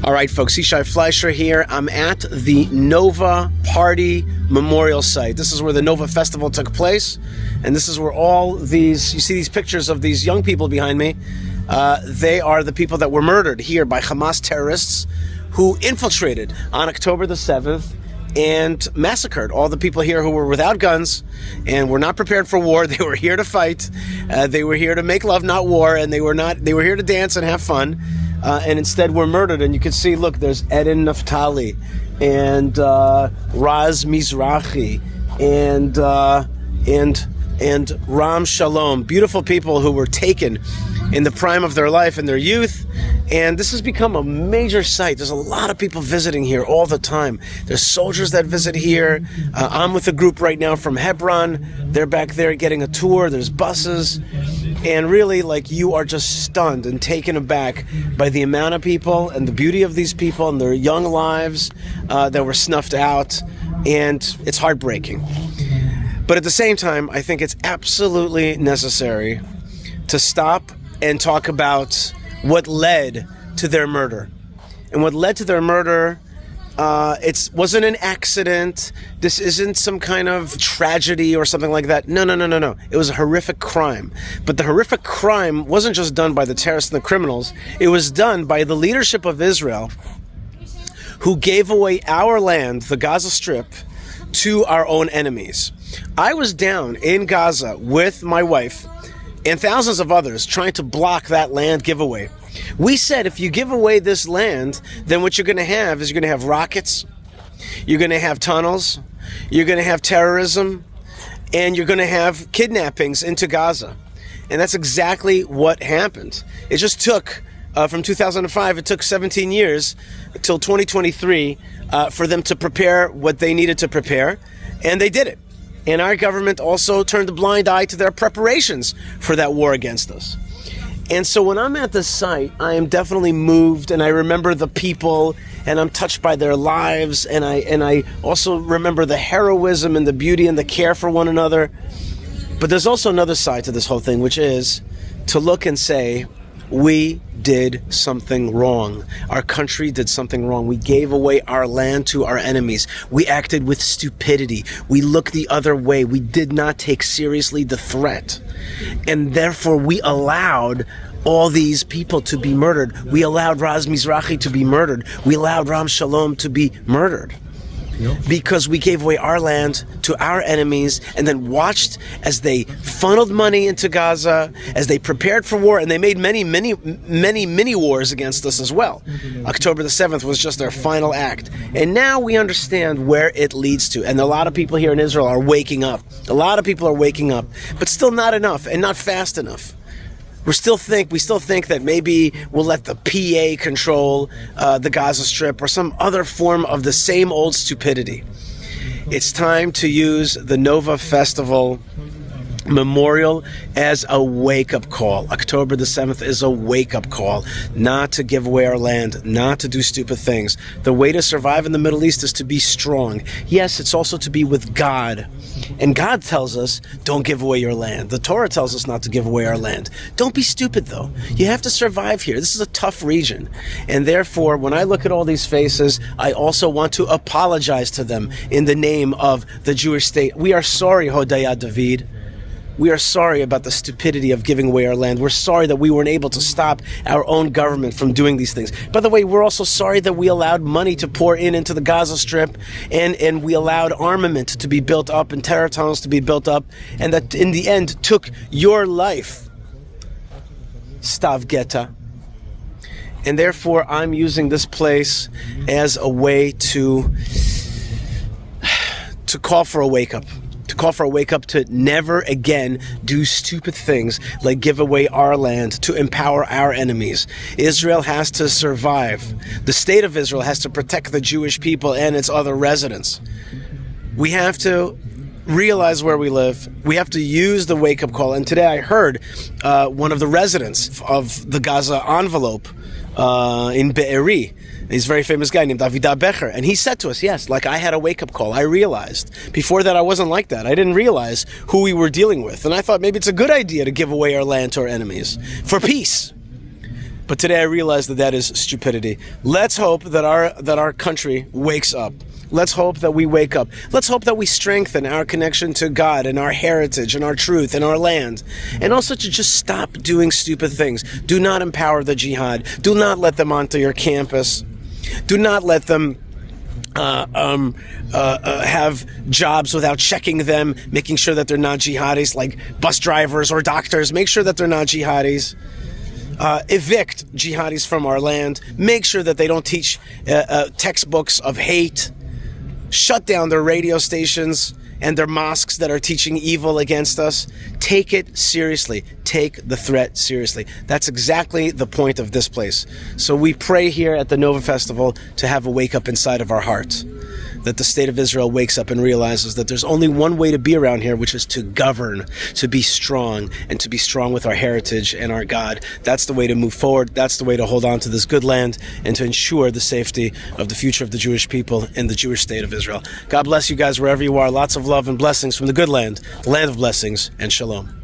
All right, folks, Yishai Fleisher here. I'm at the Nova Party Memorial Site. This is where the Nova Festival took place, and this is where all these, you see these pictures of these young people behind me. They are the people that were murdered here by Hamas terrorists who infiltrated on October the 7th and massacred all the people here who were without guns and were not prepared for war. They were here to fight. They were here to make love, not war, and they were here to dance and have fun. And instead were murdered. And you can see, look, there's Eden Naftali and Raz Mizrahi and Ram Shalom. Beautiful people who were taken in the prime of their life and their youth. And this has become a major site. There's a lot of people visiting here all the time. There's soldiers that visit here. I'm with a group right now from Hebron. They're back there getting a tour. There's buses. And really, like, you are just stunned and taken aback by the amount of people and the beauty of these people and their young lives that were snuffed out. And it's heartbreaking. But at the same time, I think it's absolutely necessary to stop and talk about what led to their murder. And what led to their murder, it wasn't an accident. This isn't some kind of tragedy or something like that. No. It was a horrific crime. But the horrific crime wasn't just done by the terrorists and the criminals. It was done by the leadership of Israel, who gave away our land, the Gaza Strip, to our own enemies. I was down in Gaza with my wife and thousands of others trying to block that land giveaway. We said, if you give away this land, then what you're going to have is you're going to have rockets, you're going to have tunnels, you're going to have terrorism, and you're going to have kidnappings into Gaza. And that's exactly what happened. It just took, from 2005, it took 17 years until 2023 for them to prepare what they needed to prepare, and they did it. And our government also turned a blind eye to their preparations for that war against us. And so when I'm at the site, I am definitely moved, and I remember the people, and I'm touched by their lives, and I also remember the heroism and the beauty and the care for one another. But there's also another side to this whole thing, which is to look and say, we did something wrong. Our country did something wrong. We gave away our land to our enemies. We acted with stupidity. We looked the other way. We did not take seriously the threat. And therefore, we allowed all these people to be murdered. We allowed Raz Mizrahi to be murdered. We allowed Ram Shalom to be murdered. Because we gave away our land to our enemies and then watched as they funneled money into Gaza, as they prepared for war, and they made many wars against us as well. October the 7th was just their final act. And now we understand where it leads to. And a lot of people here in Israel are waking up. A lot of people are waking up, but still not enough and not fast enough. We still think that maybe we'll let the PA control the Gaza Strip or some other form of the same old stupidity. It's time to use the Nova Festival Memorial as a wake-up call. October the 7th is a wake-up call, not to give away our land, not to do stupid things. The way to survive in the Middle East is to be strong. Yes, it's also to be with God. And God tells us, don't give away your land. The Torah tells us not to give away our land. Don't be stupid, though. You have to survive here. This is a tough region. And therefore, when I look at all these faces, I also want to apologize to them in the name of the Jewish state. We are sorry, Hodaya David. We are sorry about the stupidity of giving away our land. We're sorry that we weren't able to stop our own government from doing these things. By the way, we're also sorry that we allowed money to pour into the Gaza Strip, and we allowed armament to be built up and terror tunnels to be built up, and that in the end took your life. Stav Geta. And therefore, I'm using this place as a way to call for a wake-up. To call for a wake-up to never again do stupid things like give away our land to empower our enemies. Israel has to survive. The state of Israel has to protect the Jewish people and its other residents. We have to realize where we live. We have to use the wake-up call. And today I heard one of the residents of the Gaza envelope in Be'eri. He's a very famous guy named Avida Becher. And he said to us, yes, like I had a wake-up call. I realized. Before that, I wasn't like that. I didn't realize who we were dealing with. And I thought maybe it's a good idea to give away our land to our enemies for peace. But today I realize that is stupidity. Let's hope that our country wakes up. Let's hope that we wake up. Let's hope that we strengthen our connection to God and our heritage and our truth and our land. And also to just stop doing stupid things. Do not empower the jihad. Do not let them onto your campus. Do not let them have jobs without checking them, making sure that they're not jihadis, like bus drivers or doctors. Make sure that they're not jihadis. Evict jihadis from our land. Make sure that they don't teach textbooks of hate. Shut down their radio stations and their mosques that are teaching evil against us. Take it seriously. Take the threat seriously. That's exactly the point of this place. So we pray here at the Nova Festival to have a wake up inside of our hearts. That the state of Israel wakes up and realizes that there's only one way to be around here, which is to govern, to be strong, and to be strong with our heritage and our God. That's the way to move forward. That's the way to hold on to this good land and to ensure the safety of the future of the Jewish people in the Jewish state of Israel. God bless you guys wherever you are. Lots of love and blessings from the good land, the land of blessings, and shalom.